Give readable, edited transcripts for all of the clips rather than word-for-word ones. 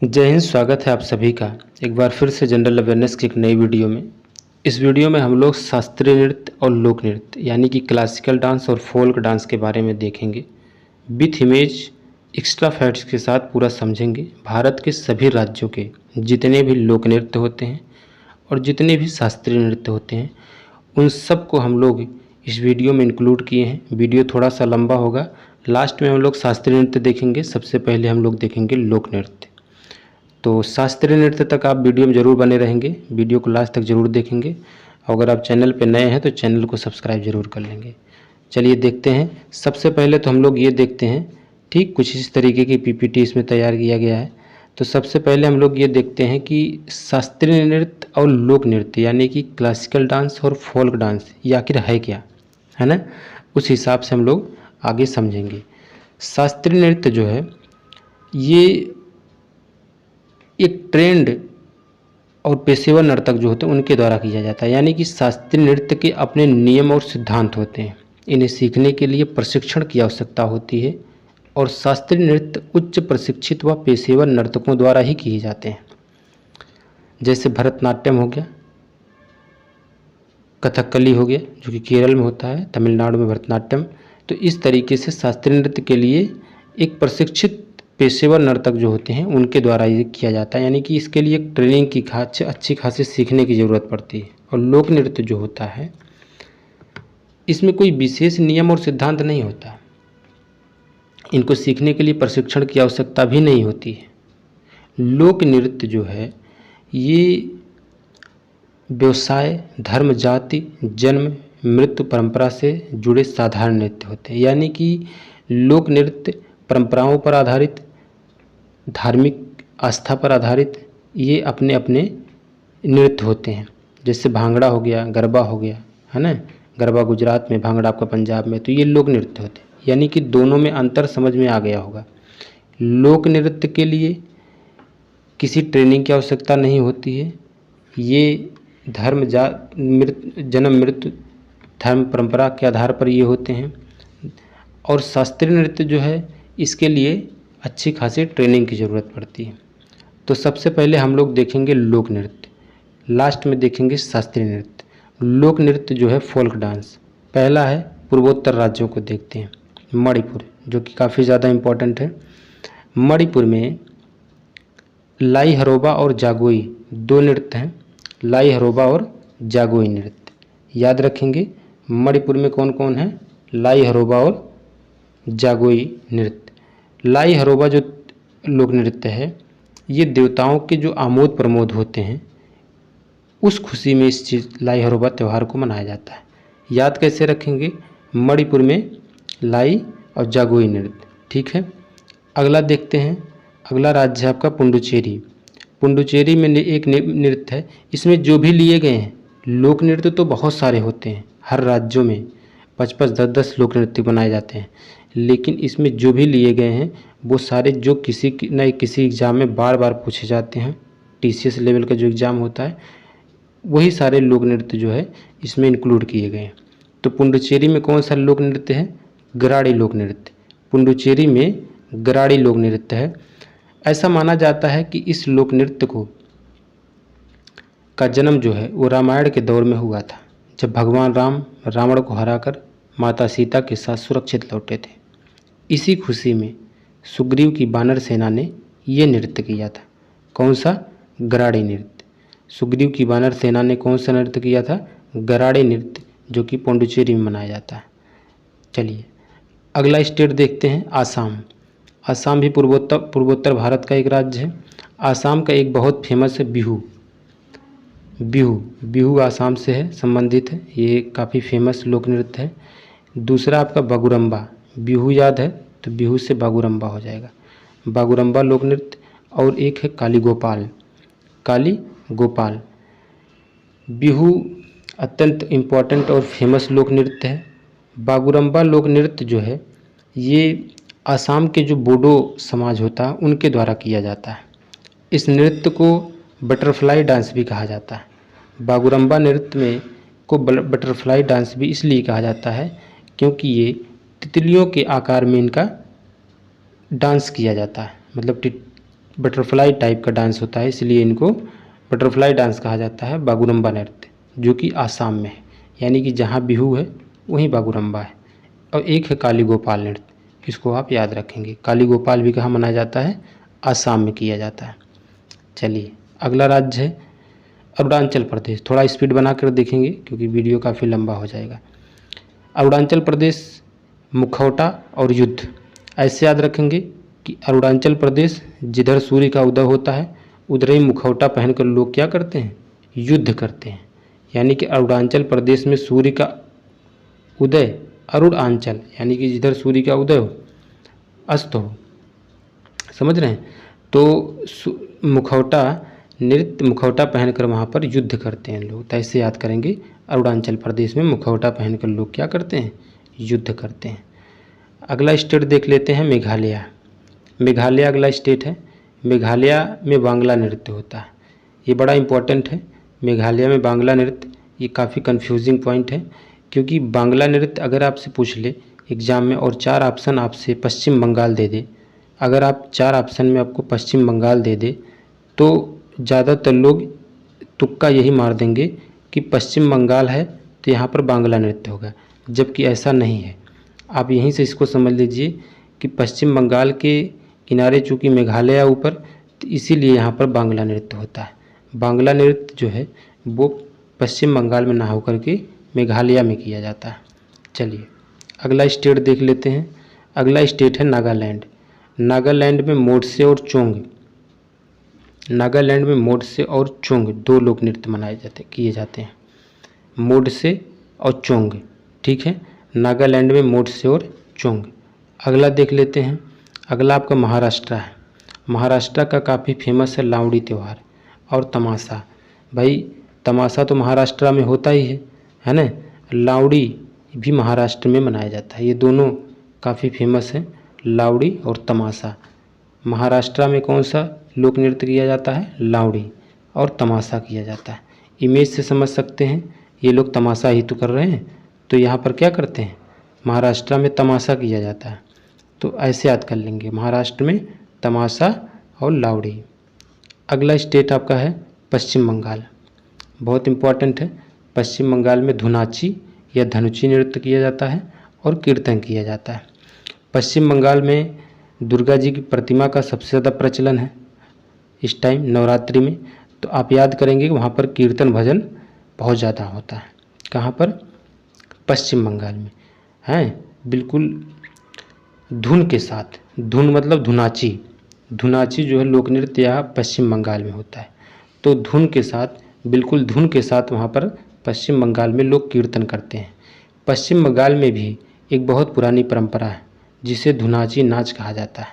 जय हिंद। स्वागत है आप सभी का एक बार फिर से जनरल अवेयरनेस की एक नई वीडियो में। इस वीडियो में हम लोग शास्त्रीय नृत्य और लोक नृत्य यानी कि क्लासिकल डांस और फोल्क डांस के बारे में देखेंगे। विथ इमेज एक्स्ट्रा फैक्ट्स के साथ पूरा समझेंगे। भारत के सभी राज्यों के जितने भी लोक नृत्य होते हैं और जितने भी शास्त्रीय नृत्य होते हैं उन सब को हम लोग इस वीडियो में इंक्लूड किए हैं। वीडियो थोड़ा सा लंबा होगा। लास्ट में हम लोग शास्त्रीय नृत्य देखेंगे, सबसे पहले हम लोग देखेंगे लोक नृत्य। तो शास्त्रीय नृत्य तक आप वीडियो में ज़रूर बने रहेंगे, वीडियो को लास्ट तक ज़रूर देखेंगे। अगर आप चैनल पर नए हैं तो चैनल को सब्सक्राइब ज़रूर कर लेंगे। चलिए देखते हैं। सबसे पहले तो हम लोग ये देखते हैं, ठीक कुछ इस तरीके की पीपीटी इसमें तैयार किया गया है। तो सबसे पहले हम लोग ये देखते हैं कि शास्त्रीय नृत्य और लोक नृत्य यानी कि क्लासिकल डांस और फोल्क डांस ये आखिर है क्या, है ना। उस हिसाब से हम लोग आगे समझेंगे। शास्त्रीय नृत्य जो है ये एक ट्रेंड और पेशेवर नर्तक जो होते हैं उनके द्वारा किया जाता है। यानी कि शास्त्रीय नृत्य के अपने नियम और सिद्धांत होते हैं। इन्हें सीखने के लिए प्रशिक्षण की आवश्यकता होती है और शास्त्रीय नृत्य उच्च प्रशिक्षित व पेशेवर नर्तकों द्वारा ही किए जाते हैं। जैसे भरतनाट्यम हो गया, कथकली हो गया जो कि केरल में होता है, तमिलनाडु में भरतनाट्यम। तो इस तरीके से शास्त्रीय नृत्य के लिए एक प्रशिक्षित पेशेवर नर्तक जो होते हैं उनके द्वारा ये किया जाता है। यानी कि इसके लिए एक ट्रेनिंग की अच्छी खासी सीखने की ज़रूरत पड़ती है। और लोक नृत्य जो होता है इसमें कोई विशेष नियम और सिद्धांत नहीं होता। इनको सीखने के लिए प्रशिक्षण की आवश्यकता भी नहीं होती है। लोक नृत्य जो है ये व्यवसाय, धर्म, जाति, जन्म, मृत्यु, परंपरा से जुड़े साधारण नृत्य होते हैं। यानी कि लोक नृत्य परंपराओं पर आधारित, धार्मिक आस्था पर आधारित ये अपने अपने नृत्य होते हैं। जैसे भांगड़ा हो गया, गरबा हो गया, है ना। गरबा गुजरात में, भांगड़ा आपका पंजाब में। तो ये लोक नृत्य होते हैं। यानी कि दोनों में अंतर समझ में आ गया होगा। लोक नृत्य के लिए किसी ट्रेनिंग की आवश्यकता नहीं होती है। ये धर्म, जन्म, मृत्यु, धर्म, परंपरा के आधार पर ये होते हैं। और शास्त्रीय नृत्य जो है इसके लिए अच्छी खासी ट्रेनिंग की ज़रूरत पड़ती है। तो सबसे पहले हम लोग देखेंगे लोक नृत्य, लास्ट में देखेंगे शास्त्रीय नृत्य। लोक नृत्य जो है फोल्क डांस। पहला है पूर्वोत्तर राज्यों को देखते हैं। मणिपुर जो कि काफ़ी ज़्यादा इम्पोर्टेंट है। मणिपुर में लाई हरोबा और जागोई दो नृत्य हैं। लाई हरोबा और जागोई नृत्य याद रखेंगे। मणिपुर में कौन कौन है? लाई हरोबा और जागोई नृत्य। लाई हरोबा जो लोक नृत्य है ये देवताओं के जो आमोद प्रमोद होते हैं उस खुशी में इस चीज़ लाई हरोबा त्यौहार को मनाया जाता है। याद कैसे रखेंगे? मणिपुर में लाई और जागोई नृत्य। ठीक है, अगला देखते हैं। अगला राज्य है आपका पुडुचेरी। पुडुचेरी में एक नृत्य है। इसमें जो भी लिए गए हैं लोक नृत्य तो बहुत सारे होते हैं। हर राज्यों में 5-5, 10-10 लोक नृत्य बनाए जाते हैं। लेकिन इसमें जो भी लिए गए हैं वो सारे जो किसी न किसी एग्ज़ाम में बार बार पूछे जाते हैं। टीसीएस लेवल का जो एग्ज़ाम होता है वही सारे लोक नृत्य जो है इसमें इंक्लूड किए गए हैं। तो पुडुचेरी में कौन सा लोक नृत्य है? गराड़ी लोक नृत्य। पुडुचेरी में गराड़ी लोक नृत्य है। ऐसा माना जाता है कि इस लोक नृत्य का जन्म जो है वो रामायण के दौर में हुआ था, जब भगवान राम रावण को हराकर माता सीता के साथ सुरक्षित लौटे थे। इसी खुशी में सुग्रीव की वानर सेना ने ये नृत्य किया था। कौन सा? गराड़ी नृत्य। सुग्रीव की वानर सेना ने कौन सा नृत्य किया था? गराड़ी नृत्य, जो कि पुडुचेरी में मनाया जाता है। चलिए अगला स्टेट देखते हैं, आसाम। आसाम भी पूर्वोत्तर भारत का एक राज्य है। आसाम का एक बहुत फेमस है बिहू। बिहू आसाम से है, संबंधित है। ये काफ़ी फेमस लोक नृत्य है। दूसरा आपका बागुरम्बा। बिहू याद है तो बिहू से बागुरम्बा हो जाएगा। बागुरम्बा लोक नृत्य। और एक है काली गोपाल। बिहू अत्यंत इम्पॉर्टेंट और फेमस लोक नृत्य है। बागुरम्बा लोक नृत्य जो है ये आसाम के जो बोडो समाज होता है उनके द्वारा किया जाता है। इस नृत्य को बटरफ्लाई डांस भी कहा जाता है। बागुरम्बा नृत्य में को बटरफ्लाई डांस भी इसलिए कहा जाता है क्योंकि ये तितलियों के आकार में इनका डांस किया जाता है। मतलब बटरफ्लाई टाइप का डांस होता है, इसलिए इनको बटरफ्लाई डांस कहा जाता है। बागुरम्बा नृत्य जो कि आसाम में है, यानी कि जहाँ बिहू है वहीं बागुरम्बा है। और एक है काली गोपाल नृत्य, इसको आप याद रखेंगे। काली गोपाल भी कहाँ मनाया जाता है? आसाम में किया जाता है। चलिए अगला राज्य है अरुणाचल प्रदेश। थोड़ा स्पीड बना कर देखेंगे क्योंकि वीडियो काफ़ी लंबा हो जाएगा। अरुणाचल प्रदेश मुखौटा और युद्ध, ऐसे याद रखेंगे कि अरुणाचल प्रदेश जिधर सूर्य का उदय होता है उधर ही मुखौटा पहनकर लोग क्या करते हैं? युद्ध करते हैं। यानी कि अरुणाचल प्रदेश में सूर्य का उदय, अरुणाचल यानी कि जिधर सूर्य का उदय हो अस्त हो, समझ रहे हैं? तो मुखौटा नृत्य, मुखौटा पहनकर वहाँ पर युद्ध करते हैं लोग। तो ऐसे याद करेंगे, अरुणाचल प्रदेश में मुखौटा पहनकर लोग क्या करते हैं? युद्ध करते हैं। अगला स्टेट देख लेते हैं मेघालय। मेघालय अगला स्टेट है। मेघालय में बांग्ला नृत्य होता है, ये बड़ा इम्पोर्टेंट है। मेघालय में बांग्ला नृत्य, ये काफ़ी कन्फ्यूजिंग पॉइंट है क्योंकि बांग्ला नृत्य अगर आपसे पूछ ले एग्ज़ाम में और 4 ऑप्शन आपसे पश्चिम बंगाल दे दे, अगर आप 4 ऑप्शन में आपको पश्चिम बंगाल दे दे तो ज़्यादातर लोग तुक्का यही मार देंगे कि पश्चिम बंगाल है तो यहाँ पर बांग्ला नृत्य होगा, जबकि ऐसा नहीं है। आप यहीं से इसको समझ लीजिए कि पश्चिम बंगाल के किनारे चूँकि मेघालय ऊपर, तो इसीलिए यहाँ पर बांग्ला नृत्य होता है। बांग्ला नृत्य जो है वो पश्चिम बंगाल में ना होकर के मेघालय में किया जाता है। चलिए अगला स्टेट देख लेते हैं। अगला स्टेट है नागालैंड। नागालैंड में मोडसे और चोंग, नागालैंड में मोडसे और चोंग 2 लोक नृत्य मनाए जाते किए जाते हैं। मोडसे और चोंग, ठीक है, नागालैंड में मोडसे और चोंग। अगला देख लेते हैं। अगला आपका महाराष्ट्र है। महाराष्ट्र का काफ़ी फेमस है लावड़ी त्यौहार और तमाशा। भाई तमाशा तो महाराष्ट्र में होता ही है ना? लावड़ी भी महाराष्ट्र में मनाया जाता है। ये दोनों काफ़ी फेमस हैं, लावड़ी और तमाशा। महाराष्ट्र में कौन सा लोक नृत्य किया जाता है? लावड़ी और तमाशा किया जाता है। इमेज से समझ सकते हैं ये लोग तमाशा ही तो कर रहे हैं, तो यहाँ पर क्या करते हैं? महाराष्ट्र में तमाशा किया जाता है। तो ऐसे याद कर लेंगे, महाराष्ट्र में तमाशा और लावड़ी। अगला स्टेट आपका है पश्चिम बंगाल, बहुत इम्पोर्टेंट है। पश्चिम बंगाल में धुनाची या धनुची नृत्य किया जाता है और कीर्तन किया जाता है। पश्चिम बंगाल में दुर्गा जी की प्रतिमा का सबसे ज़्यादा प्रचलन है इस टाइम नवरात्रि में, तो आप याद करेंगे कि वहाँ पर कीर्तन भजन बहुत ज़्यादा होता है। कहाँ पर? पश्चिम बंगाल में हैं, बिल्कुल धुन के साथ। धुन मतलब धुनाची, धुनाची जो है लोक नृत्य यहाँ पश्चिम बंगाल में होता है। तो धुन के साथ, बिल्कुल धुन के साथ वहाँ पर पश्चिम बंगाल में लोग कीर्तन करते हैं। पश्चिम बंगाल में भी एक बहुत पुरानी परंपरा है जिसे धुनाची नाच कहा जाता है।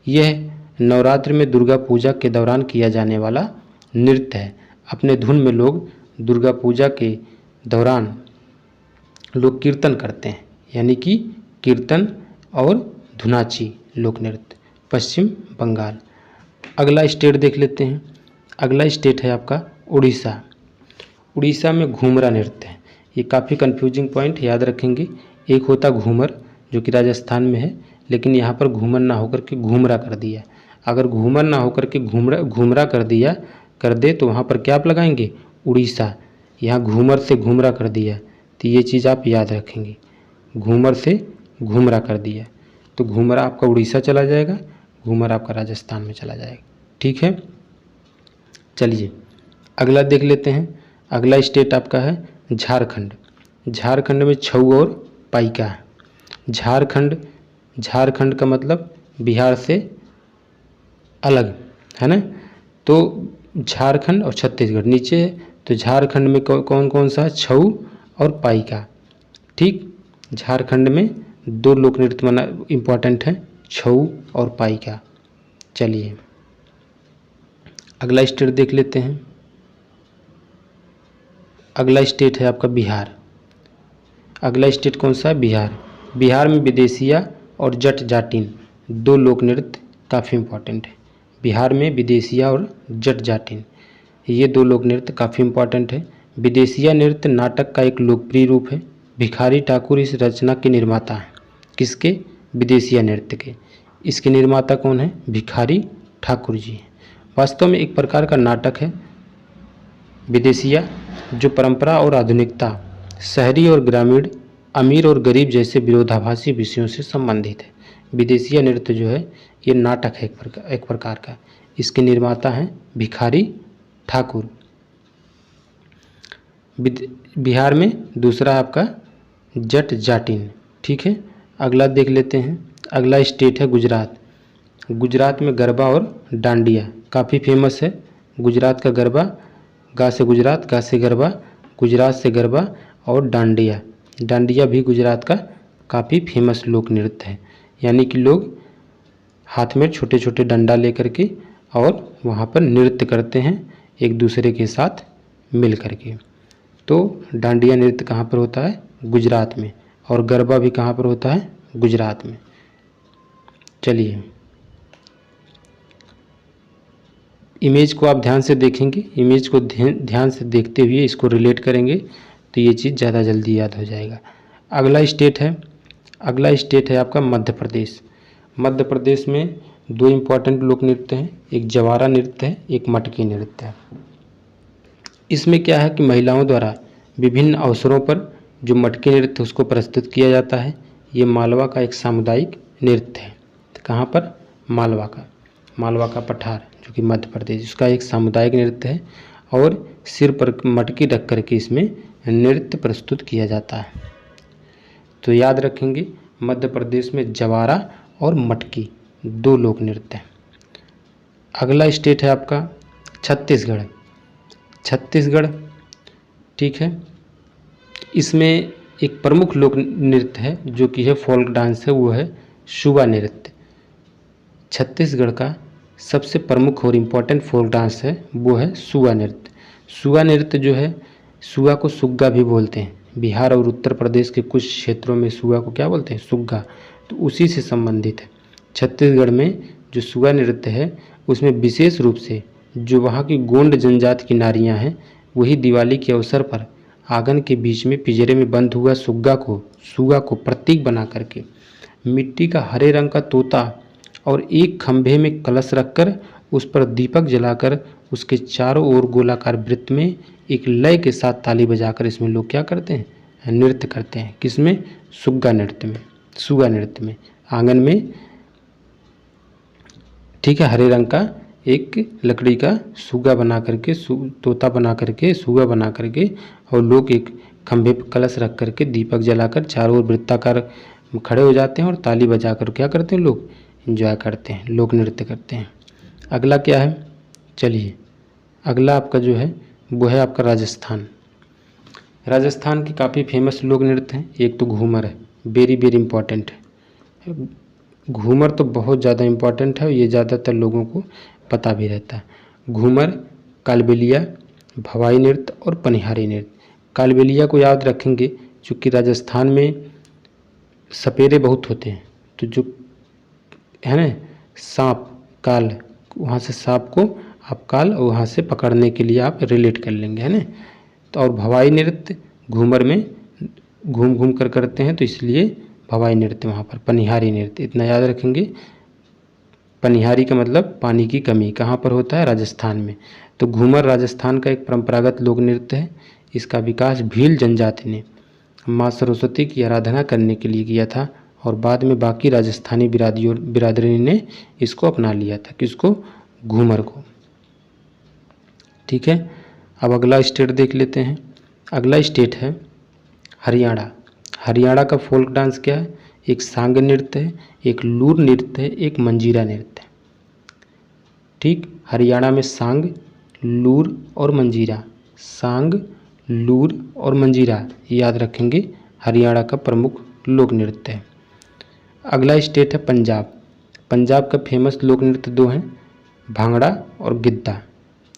यह नवरात्र में दुर्गा पूजा के दौरान किया जाने वाला नृत्य है। अपने धुन में लोग दुर्गा पूजा के दौरान लोग कीर्तन करते हैं, यानी कि कीर्तन और धुनाची लोक नृत्य पश्चिम बंगाल। अगला स्टेट देख लेते हैं। अगला स्टेट है आपका उड़ीसा। उड़ीसा में घूमरा नृत्य है। ये काफ़ी कन्फ्यूजिंग पॉइंट याद रखेंगे। एक होता घूमर जो कि राजस्थान में है, लेकिन यहाँ पर घूमर ना होकर के घूमरा कर दिया। अगर घूमर ना होकर के घूमरा कर दे तो वहाँ पर क्या आप लगाएंगे? उड़ीसा। यहाँ घूमर से घूमरा कर दिया, तो ये चीज़ आप याद रखेंगे। घूमर से घूमरा कर दिया तो घूमरा आपका उड़ीसा चला जाएगा, घूमर आपका राजस्थान में चला जाएगा, ठीक है। चलिए अगला देख लेते हैं। अगला स्टेट आपका है झारखंड। झारखंड में छऊ और पाइका है। झारखंड का मतलब बिहार से अलग है ना, तो झारखंड और छत्तीसगढ़ नीचे है, तो झारखंड में कौन कौन सा? छऊ और पाइका, ठीक। झारखंड में 2 लोक नृत्य इम्पॉर्टेंट हैं, छऊ और पाइका। चलिए अगला स्टेट देख लेते हैं। अगला स्टेट है आपका बिहार। अगला स्टेट कौन सा है? बिहार। बिहार में विदेशिया और जट जाटिन 2 लोक नृत्य काफ़ी इम्पॉर्टेंट है। बिहार में विदेशिया और जट जाटिन ये 2 लोक नृत्य काफ़ी इम्पॉर्टेंट है। विदेशिया नृत्य नाटक का एक लोकप्रिय रूप है। भिखारी ठाकुर इस रचना के निर्माता हैं। किसके? विदेशिया नृत्य के। इसके निर्माता कौन है? भिखारी ठाकुर जी। वास्तव में एक प्रकार का नाटक है विदेशिया, जो परंपरा और आधुनिकता, शहरी और ग्रामीण, अमीर और गरीब जैसे विरोधाभासी विषयों से संबंधित है। विदेशिया नृत्य जो है ये नाटक है एक प्रकार का। इसके निर्माता हैं भिखारी ठाकुर। बिहार में दूसरा आपका जट जाटिन। ठीक है, अगला देख लेते हैं। अगला स्टेट है गुजरात। गुजरात में गरबा और डांडिया काफ़ी फेमस है। गुजरात का गरबा, गा से गुजरात, गा से गरबा, गुजरात से गरबा और डांडिया। डांडिया भी गुजरात का काफ़ी फेमस लोक नृत्य है। यानी कि लोग हाथ में छोटे छोटे डंडा लेकर के और वहाँ पर नृत्य करते हैं एक दूसरे के साथ मिल करके। तो डांडिया नृत्य कहाँ पर होता है? गुजरात में। और गरबा भी कहाँ पर होता है? गुजरात में। चलिए, इमेज को आप ध्यान से देखेंगे, इमेज को ध्यान से देखते हुए इसको रिलेट करेंगे तो ये चीज़ ज़्यादा जल्दी याद हो जाएगा। अगला स्टेट है आपका मध्य प्रदेश। मध्य प्रदेश में दो इम्पॉर्टेंट लोक नृत्य हैं, एक जवारा नृत्य है, एक मटकी नृत्य है। इसमें क्या है कि महिलाओं द्वारा विभिन्न अवसरों पर जो मटकी नृत्य उसको प्रस्तुत किया जाता है। ये मालवा का एक सामुदायिक नृत्य है। कहाँ पर? मालवा का पठार जो कि मध्य प्रदेश, उसका एक सामुदायिक नृत्य है और सिर पर मटकी रख करके इसमें नृत्य प्रस्तुत किया जाता है। तो याद रखेंगे, मध्य प्रदेश में जवारा और मटकी दो लोक नृत्य हैं। अगला स्टेट है आपका छत्तीसगढ़। ठीक है, इसमें एक प्रमुख लोक नृत्य है जो कि है फोल्क डांस है, वो है सुगा नृत्य। छत्तीसगढ़ का सबसे प्रमुख और इम्पोर्टेंट फोल्क डांस है वो है सुगा नृत्य। सुगा नृत्य जो है, सुगा को सुग्गा भी बोलते हैं। बिहार और उत्तर प्रदेश के कुछ क्षेत्रों में सुगा को क्या बोलते हैं? सुग्गा। तो उसी से संबंधित है। छत्तीसगढ़ में जो सुगा नृत्य है उसमें विशेष रूप से जो वहाँ की गोंड जनजाति की नारियाँ हैं, वही दिवाली के अवसर पर आंगन के बीच में पिंजरे में बंद हुआ सुगा को प्रतीक बना करके मिट्टी का हरे रंग का तोता और एक खंभे में कलश रखकर उस पर दीपक जलाकर उसके चारों ओर गोलाकार वृत्त में एक लय के साथ ताली बजाकर इसमें लोग क्या करते हैं? नृत्य करते हैं। किसमें? सुगा नृत्य में आंगन में, ठीक है, हरे रंग का एक लकड़ी का सुगा बना करके, तोता बना करके, सुगा बना करके, और लोग एक खंभे पर कलश रख करके दीपक जलाकर चारों ओर वृत्ताकार खड़े हो जाते हैं और ताली बजाकर क्या करते हैं? लोग एंजॉय करते हैं, लोक नृत्य करते हैं। अगला क्या है? चलिए, अगला आपका जो है वो है आपका राजस्थान। राजस्थान के काफ़ी फेमस लोक नृत्य हैं। एक तो घूमर है, वेरी वेरी इम्पॉर्टेंट है। घूमर तो बहुत ज़्यादा इम्पॉर्टेंट है, ये ज़्यादातर लोगों को पता भी रहता है। घूमर, कालबेलिया, भवाई नृत्य और पनिहारी नृत्य। कालबेलिया को याद रखेंगे चूँकि राजस्थान में सपेरे बहुत होते हैं, तो जो है ना सांप काल, वहाँ से सांप को आप काल और वहाँ से पकड़ने के लिए आप रिलेट कर लेंगे, है ना। तो और भवाई नृत्य घूमर में घूम घूम कर करते हैं, तो इसलिए भवाई नृत्य वहाँ पर। पनिहारी नृत्य इतना याद रखेंगे, पनिहारी का मतलब पानी की कमी, कहाँ पर होता है? राजस्थान में। तो घूमर राजस्थान का एक परंपरागत लोक नृत्य है। इसका विकास भील जनजाति ने माँ सरस्वती की आराधना करने के लिए किया था और बाद में बाकी राजस्थानी बिरादरी ने इसको अपना लिया था। किसको? घूमर को। ठीक है, अब अगला स्टेट देख लेते हैं। अगला स्टेट है हरियाणा। हरियाणा का फोल्क डांस क्या है? एक सांग नृत्य है, एक लूर नृत्य है, एक मंजीरा नृत्य है। ठीक, हरियाणा में सांग, लूर और मंजीरा, सांग, लूर और मंजीरा याद रखेंगे, हरियाणा का प्रमुख लोक नृत्य है। अगला स्टेट है पंजाब। पंजाब का फेमस लोक नृत्य दो हैं, भांगड़ा और गिद्धा।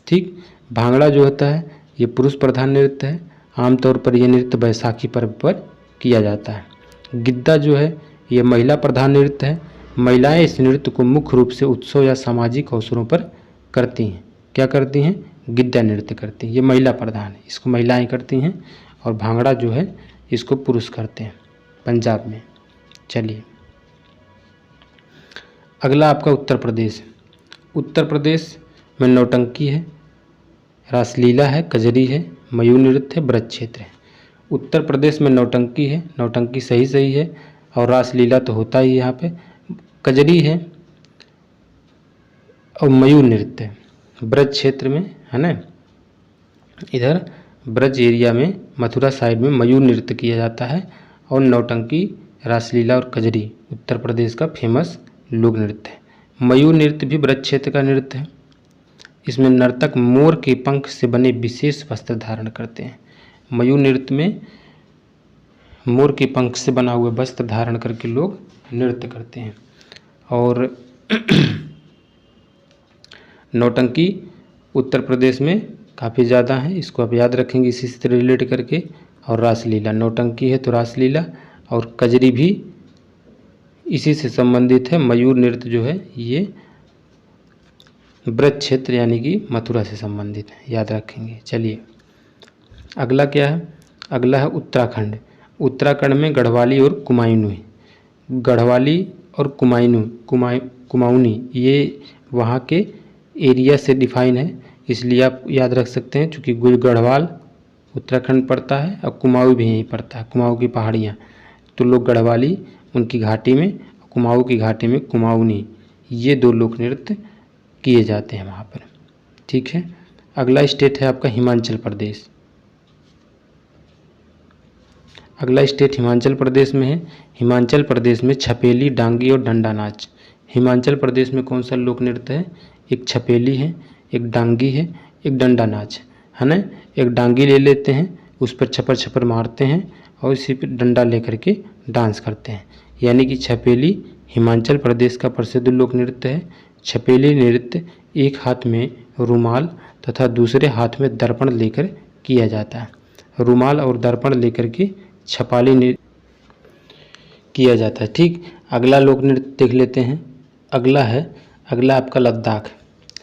ठीक, भांगड़ा जो होता है ये पुरुष प्रधान नृत्य है। आमतौर पर यह नृत्य बैसाखी पर्व पर किया जाता है। गिद्धा जो है ये महिला प्रधान नृत्य है। महिलाएं इस नृत्य को मुख्य रूप से उत्सव या सामाजिक अवसरों पर करती हैं। क्या करती हैं? गिद्धा नृत्य करती हैं। ये महिला प्रधान है, इसको महिलाएं करती हैं, और भांगड़ा जो है इसको पुरुष करते हैं पंजाब में। चलिए, अगला आपका उत्तर प्रदेश। उत्तर प्रदेश में नौटंकी है, रासलीला है, कजरी है, मयूर नृत्य है, ब्रज क्षेत्र है। उत्तर प्रदेश में नौटंकी है, नौटंकी सही है, और रासलीला तो होता ही यहाँ पे, कजरी है और मयूर नृत्य है ब्रज क्षेत्र में, है ना। इधर ब्रज एरिया में मथुरा साइड में मयूर नृत्य किया जाता है, और नौटंकी, रासलीला और कजरी उत्तर प्रदेश का फेमस लोक नृत्य है। मयूर नृत्य भी ब्रज क्षेत्र का नृत्य है। इसमें नर्तक मोर के पंख से बने विशेष वस्त्र धारण करते हैं। मयूर नृत्य में मोर के पंख से बना हुआ वस्त्र धारण करके लोग नृत्य करते हैं। और नौटंकी उत्तर प्रदेश में काफ़ी ज़्यादा है, इसको आप याद रखेंगे इसी से रिलेट करके। और रासलीला, नौटंकी है तो रासलीला, और कजरी भी इसी से संबंधित है। मयूर नृत्य जो है ये ब्रज क्षेत्र यानी कि मथुरा से संबंधित है, याद रखेंगे। चलिए अगला क्या है, अगला है उत्तराखंड। उत्तराखंड में गढ़वाली और कुमाऊनी, गढ़वाली और कुमाऊनी ये वहाँ के एरिया से डिफाइन है, इसलिए आप याद रख सकते हैं। चूँकि गढ़वाल उत्तराखंड पड़ता है और कुमाऊँ भी यहीं पड़ता है, कुमाऊँ की पहाड़ियाँ, तो लोग गढ़वाली उनकी घाटी में, कुमाऊँ की घाटी में कुमाऊनी, ये दो लोक नृत्य किए जाते हैं वहाँ पर। ठीक है, अगला स्टेट है आपका हिमाचल प्रदेश। अगला स्टेट हिमाचल प्रदेश में है। हिमाचल प्रदेश में छपेली, डांगी और डंडा नाच। हिमाचल प्रदेश में कौन सा लोक नृत्य है, एक छपेली है, एक डांगी है, एक डंडा नाच है ना। एक डांगी ले लेते हैं, उस पर छपर छपर मारते हैं और इसी पर डंडा लेकर के डांस करते हैं, यानी कि छपेली हिमाचल प्रदेश का प्रसिद्ध लोक नृत्य है। छपेली नृत्य एक हाथ में रुमाल तथा दूसरे हाथ में दर्पण लेकर किया जाता है। रुमाल और दर्पण लेकर के छपाली नृत्य किया जाता है। ठीक, अगला लोक नृत्य देख लेते हैं। अगला आपका लद्दाख।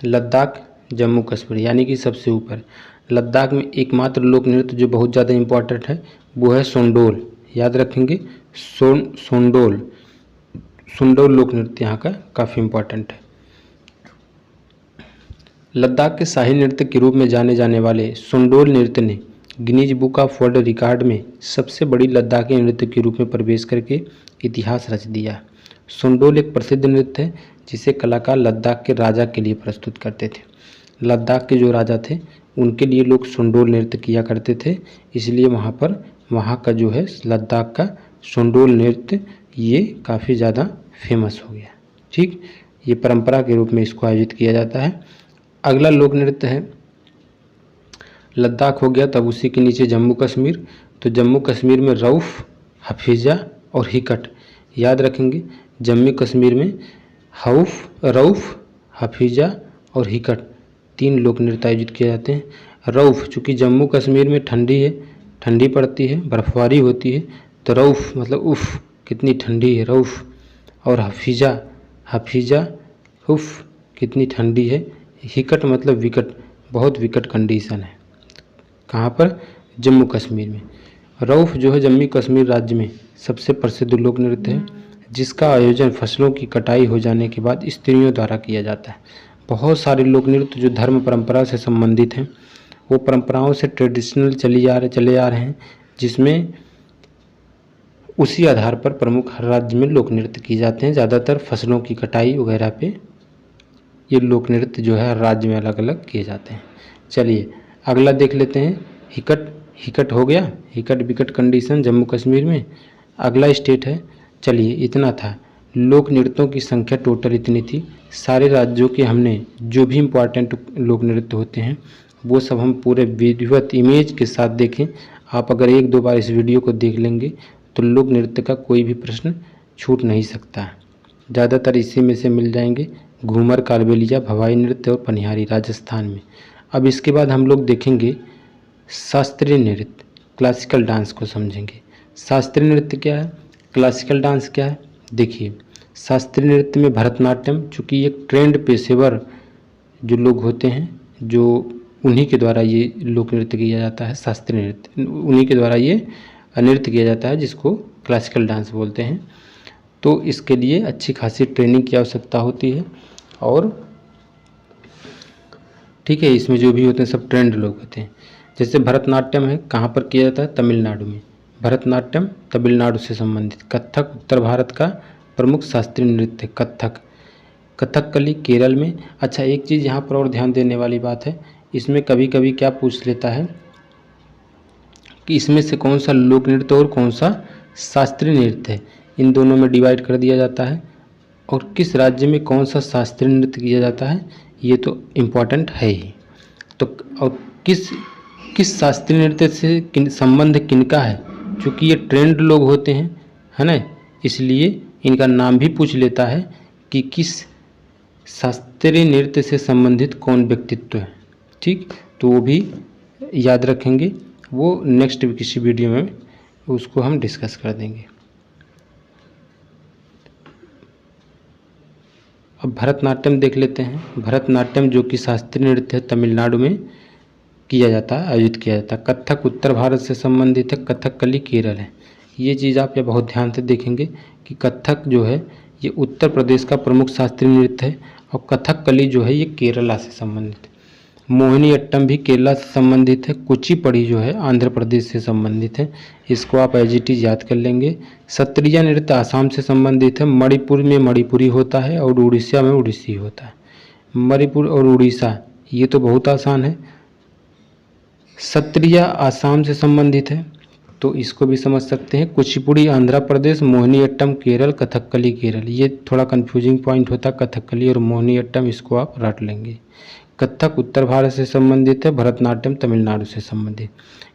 लद्दाख जम्मू कश्मीर यानी कि सबसे ऊपर। लद्दाख में एकमात्र लोक नृत्य जो बहुत ज़्यादा इम्पोर्टेंट है वो है सोंडोल, याद रखेंगे। सोंडोल लोक नृत्य यहाँ का काफ़ी इम्पोर्टेंट है। लद्दाख के शाही नृत्य के रूप में जाने जाने वाले सोंडोल नृत्य ने Guinness book of world record में सबसे बड़ी लद्दाखी नृत्य के रूप में प्रवेश करके इतिहास रच दिया। सोंडोल एक प्रसिद्ध नृत्य है जिसे कलाकार लद्दाख के राजा के लिए प्रस्तुत करते थे। लद्दाख के जो राजा थे उनके लिए लोग सोंडोल नृत्य किया करते थे, इसलिए वहाँ का जो है लद्दाख का सोंडोल नृत्य ये काफ़ी ज़्यादा फेमस हो गया। ठीक, ये परंपरा के रूप में इसको आयोजित किया जाता है। अगला लोक नृत्य है, लद्दाख हो गया, तब उसी के नीचे जम्मू कश्मीर। तो जम्मू कश्मीर में रऊफ, हफीजा और हिकट, याद रखेंगे। जम्मू कश्मीर में रऊफ, हफीजा और हिकट 3 लोक नृत्य आयोजित किए जाते हैं। रऊफ, चूँकि जम्मू कश्मीर में ठंडी पड़ती है, बर्फबारी होती है, तो रऊफ मतलब उफ़ कितनी ठंडी है, रऊफ। और हफीजा उफ़ कितनी ठंडी है। हिकट मतलब विकट, बहुत विकट कंडीशन है। कहाँ पर, जम्मू कश्मीर में। रऊफ जो है जम्मू कश्मीर राज्य में सबसे प्रसिद्ध लोक नृत्य है, जिसका आयोजन फसलों की कटाई हो जाने के बाद स्त्रियों द्वारा किया जाता है। बहुत सारे लोक नृत्य जो धर्म परंपरा से संबंधित हैं, वो परंपराओं से ट्रेडिशनल चले आ रहे हैं, जिसमें उसी आधार पर प्रमुख हर राज्य में लोक नृत्य किए जाते हैं। ज़्यादातर फसलों की कटाई वगैरह पे ये लोक नृत्य जो है हर राज्य में अलग अलग किए जाते हैं। चलिए अगला देख लेते हैं। हिकट हो गया, हिकट विकट कंडीशन जम्मू कश्मीर में। अगला स्टेट है, चलिए इतना था। लोक नृत्यों की संख्या टोटल इतनी थी। सारे राज्यों के हमने जो भी इम्पोर्टेंट लोक नृत्य होते हैं वो सब हम पूरे विधिवत इमेज के साथ देखें। आप अगर 1-2 बार इस वीडियो को देख लेंगे तो लोक नृत्य का कोई भी प्रश्न छूट नहीं सकता है। ज़्यादातर इसी में से मिल जाएंगे, घूमर, कालबेलिया, भवाई नृत्य और पनिहारी राजस्थान में। अब इसके बाद हम लोग देखेंगे शास्त्रीय नृत्य, क्लासिकल डांस को समझेंगे। शास्त्रीय नृत्य क्या है, क्लासिकल डांस क्या है। देखिए शास्त्रीय नृत्य में भरतनाट्यम, चूँकि एक ट्रेंड पेशेवर जो लोग होते हैं, जो उन्हीं के द्वारा ये लोक नृत्य किया जाता है। शास्त्रीय नृत्य उन्हीं के द्वारा ये नृत्य किया जाता है, जिसको क्लासिकल डांस बोलते हैं। तो इसके लिए अच्छी खासी ट्रेनिंग की आवश्यकता होती है और ठीक है। इसमें जो भी होते हैं सब ट्रेंड लोग होते हैं। जैसे भरतनाट्यम है, कहाँ पर किया जाता है? तमिलनाडु में। भरतनाट्यम तमिलनाडु से संबंधित। कथक उत्तर भारत का प्रमुख शास्त्रीय नृत्य है कथक। कथकली केरल में। अच्छा, एक चीज़ यहाँ पर और ध्यान देने वाली बात है, इसमें कभी कभी क्या पूछ लेता है कि इसमें से कौन सा लोक नृत्य और कौन सा शास्त्रीय नृत्य है। इन दोनों में डिवाइड कर दिया जाता है। और किस राज्य में कौन सा शास्त्रीय नृत्य किया जाता है, ये तो इम्पॉर्टेंट है ही। तो और किस किस शास्त्रीय नृत्य से संबंध किनका है, क्योंकि ये ट्रेंड लोग होते हैं, है ना, इसलिए इनका नाम भी पूछ लेता है कि किस शास्त्रीय नृत्य से संबंधित कौन व्यक्तित्व है। ठीक, तो वो भी याद रखेंगे, वो नेक्स्ट किसी वीडियो में उसको हम डिस्कस कर देंगे। अब भरतनाट्यम देख लेते हैं। भरतनाट्यम जो कि शास्त्रीय नृत्य है, तमिलनाडु में किया जाता है, आयोजित किया जाता है। कथक उत्तर भारत से संबंधित है, कथकली केरल है। ये चीज़ आप ये बहुत ध्यान से देखेंगे कि कथक जो है ये उत्तर प्रदेश का प्रमुख शास्त्रीय नृत्य है और कथकली जो है ये केरला से संबंधित है। मोहिनी अट्टम भी केरला से संबंधित है। कुचिपुड़ी जो है आंध्र प्रदेश से संबंधित है, इसको आप एज इट इज याद कर लेंगे। सत्रिया नृत्य आसाम से संबंधित है। मणिपुर में मणिपुरी होता है और उड़ीसा में उड़ीसी होता है। मणिपुर और उड़ीसा ये तो बहुत आसान है। सत्रिया आसाम से संबंधित है, तो इसको भी समझ सकते हैं। कुचिपुड़ी आंध्र प्रदेश, मोहिनीअट्टम केरल, कथकली केरल। ये थोड़ा कंफ्यूजिंग पॉइंट होता है, कथकली और मोहिनीअट्टम, इसको आप रट लेंगे। कथक उत्तर भारत से संबंधित है, भरतनाट्यम तमिलनाडु से संबंधित।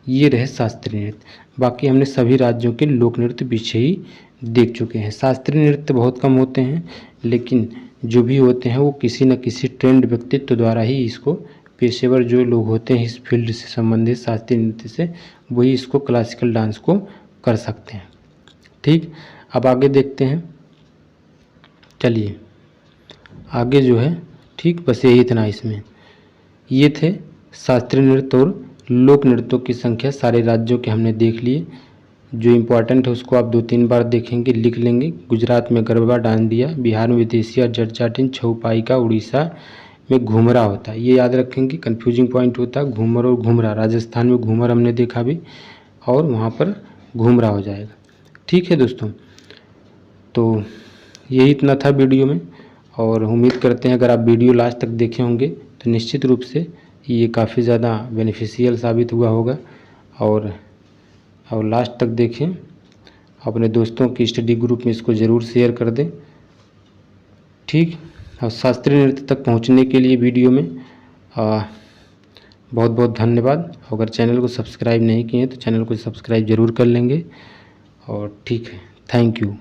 ये रहे शास्त्रीय नृत्य। बाकी हमने सभी राज्यों के लोक नृत्य पीछे ही देख चुके हैं। शास्त्रीय नृत्य बहुत कम होते हैं, लेकिन जो भी होते हैं वो किसी न किसी ट्रेंड व्यक्तित्व द्वारा ही इसको, पेशेवर जो लोग होते हैं इस फील्ड से संबंधित शास्त्रीय नृत्य से, वही इसको क्लासिकल डांस को कर सकते हैं। ठीक, अब आगे देखते हैं। चलिए आगे जो है, ठीक, बस यही इतना इसमें। ये थे शास्त्रीय नृत्य और लोक नृत्यों की संख्या, सारे राज्यों के हमने देख लिए। जो इम्पोर्टेंट है उसको आप 2-3 बार देखेंगे, लिख लेंगे। गुजरात में गरबा डांडिया, बिहार में विदेशिया जटजाटिन, छौपाइका, उड़ीसा में घूमरा होता है, ये याद रखेंगे। कंफ्यूजिंग पॉइंट होता है घूमर और घूमरा। राजस्थान में घूमर हमने देखा भी, और वहाँ पर घूमरा हो जाएगा। ठीक है दोस्तों, तो यही इतना था वीडियो में, और उम्मीद करते हैं अगर आप वीडियो लास्ट तक देखे होंगे तो निश्चित रूप से ये काफ़ी ज़्यादा बेनिफिशियल साबित हुआ होगा। और लास्ट तक देखें, अपने दोस्तों की स्टडी ग्रुप में इसको ज़रूर शेयर कर दें। ठीक, और शास्त्रीय नृत्य तक पहुंचने के लिए वीडियो में बहुत बहुत धन्यवाद। अगर चैनल को सब्सक्राइब नहीं किए तो चैनल को सब्सक्राइब ज़रूर कर लेंगे। और ठीक है, थैंक यू।